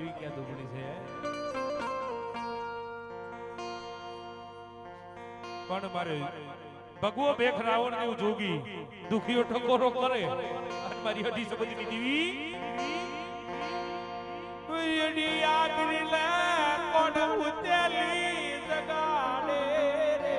દેવી ક્યાં દુબળી છે પણ મારે ભગવો બેખ રાવણ જેવું જોગી દુખીઓ ઠકોરો કરે અને મારી હદી સમજની દેવી એડી આગરી લે કોણ ઉતેલી જગાડે રે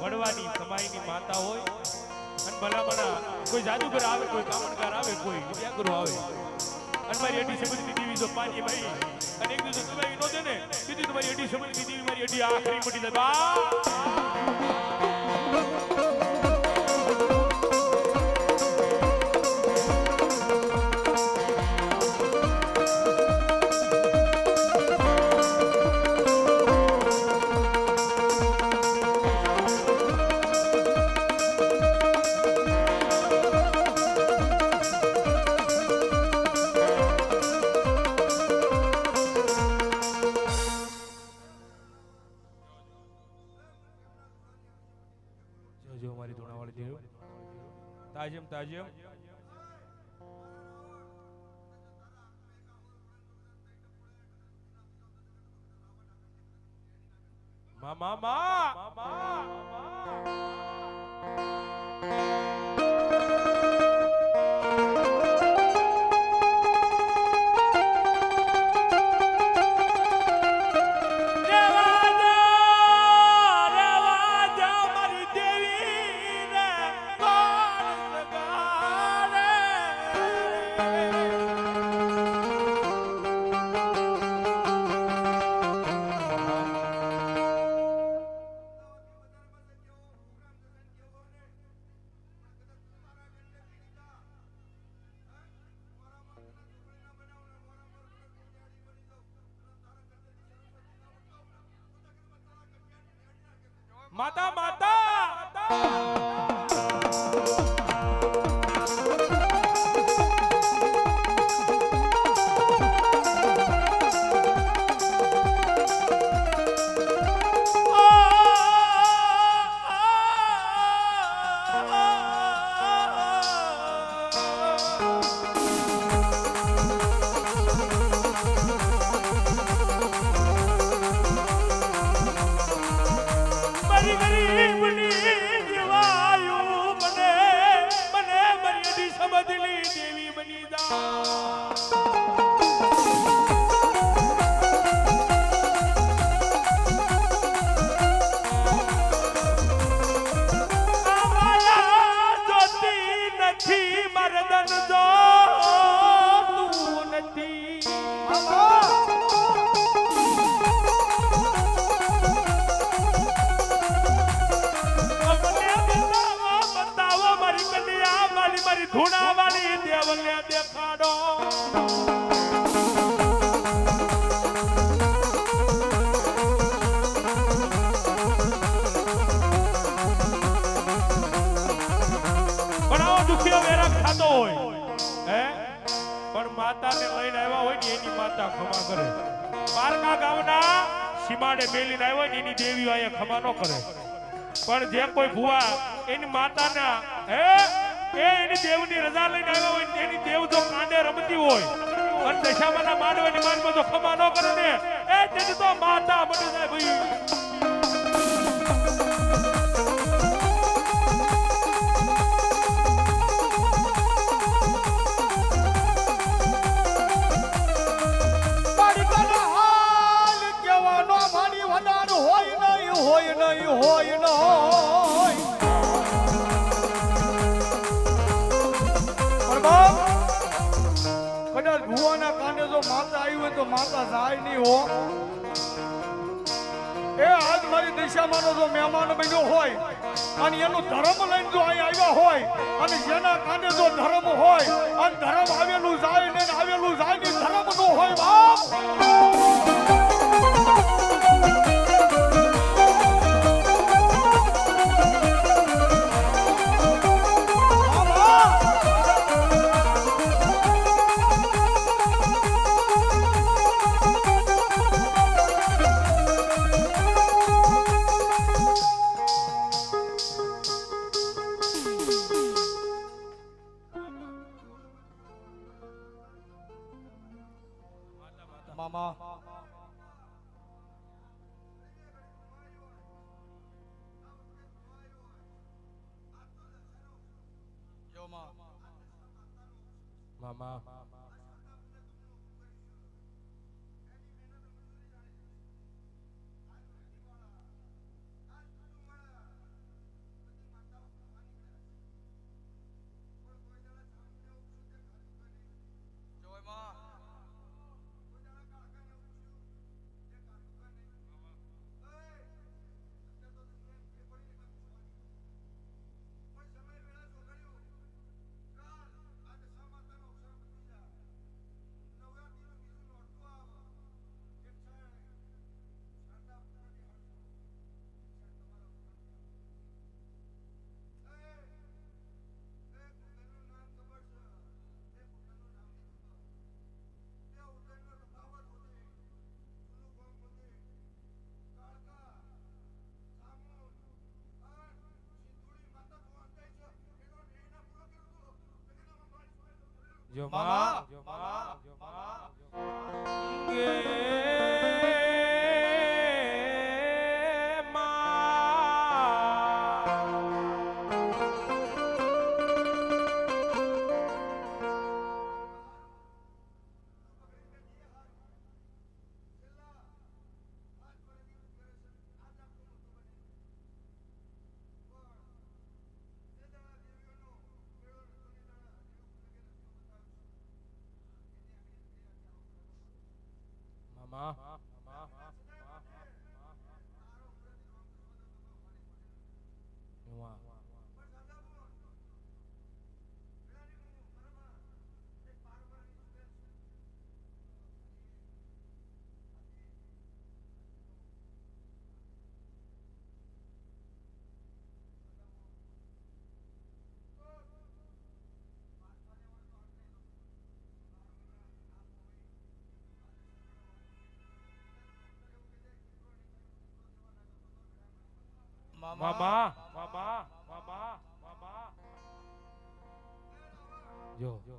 વડવાની કમાઈની માતા હોય અને ભલામણા કોઈ જાદુગર આવે કોઈ કામણકાર આવે કોઈ વિદ્યાગુરુ આવે અને મારી અડી સમજની દેવી જો પાણી ભાઈ અને એક દિવસ કમાઈ નો દે ને દીદી તમારી અડી સમજની દેવી મારી અડી આખરી મટી જાય બા તાજમ તાજમ મામા મા માતા માતા ધૂણા વાળી દેવને દેખાડો પણ આવો દુખિયો વેરાગ થતો હોય હે પણ માતાને લઈને આવ્યા હોય ને એની માતા ખમા કરે પારકા ગામના સીમાડે મેલીને આવ્યા હોય ને એની દેવી અહીંયા ખમા ન કરે પણ જે કોઈ ભુવા એની માતાના હે એની દેવની રજા લઈને આવ્યા હોય એની દેવ જો કાંડે રમતી હોય અને દશામાના માંડવાની માનમાં જો ખમા ન કરે ને એ તેની તો માતા બની જાય ભાઈ હોય નહીં હોય નહીં કદાચ ભુવાના કાંડે જો માતા આવી હોય તો માતા જાય નહીં હો એ આજ મારી દિશામાંનો જો મહેમાન બન્યો હોય અને એનો ધર્મ લઈને જો અહીં આવ્યા હોય અને જેના કાંડે જો ધર્મ હોય અને ધર્મ આવેલું જાય ને આવેલું જાય ને ધર્મ નો હોય બાપ મામા મામા જો માં જો માં જો માં મામા મામા મામા મામા જો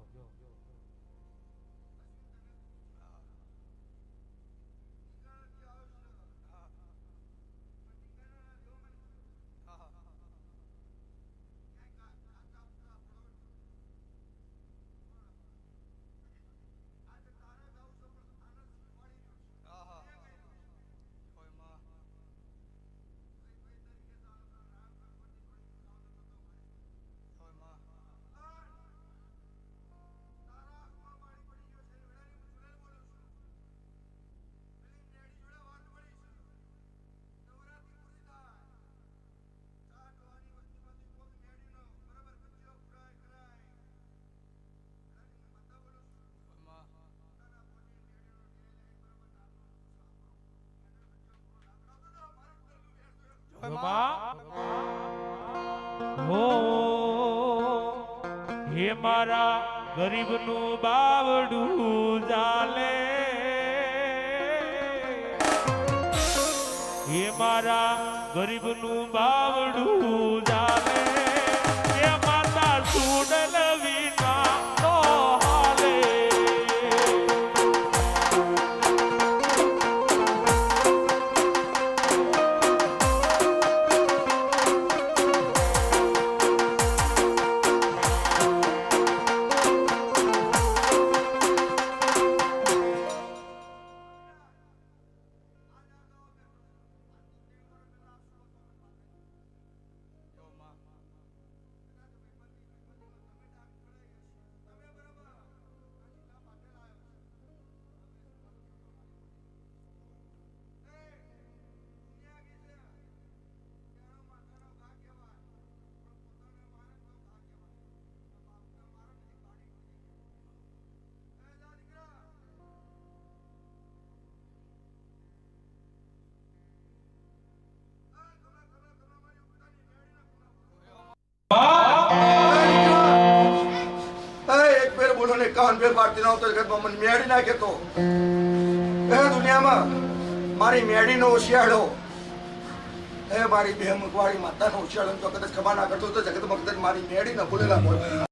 હો હે મારા ગરીબનું બાવડું ચાલે હે મારા ગરીબનું બાવડું ચાલે એ માતા સુડલ વિના નો હાલે 51 બે પારતી ન આવતો જગતમાં મને મેળી નાખે તો એ દુનિયામાં મારી મેળીનો શિયાળો એ મારી બે મુખવાળી માતાનો શિયાળો તો કદાચ ખબર ના કરતો તો જગતમાં કદાચ મારી મેળી ન ભૂલેલા હોય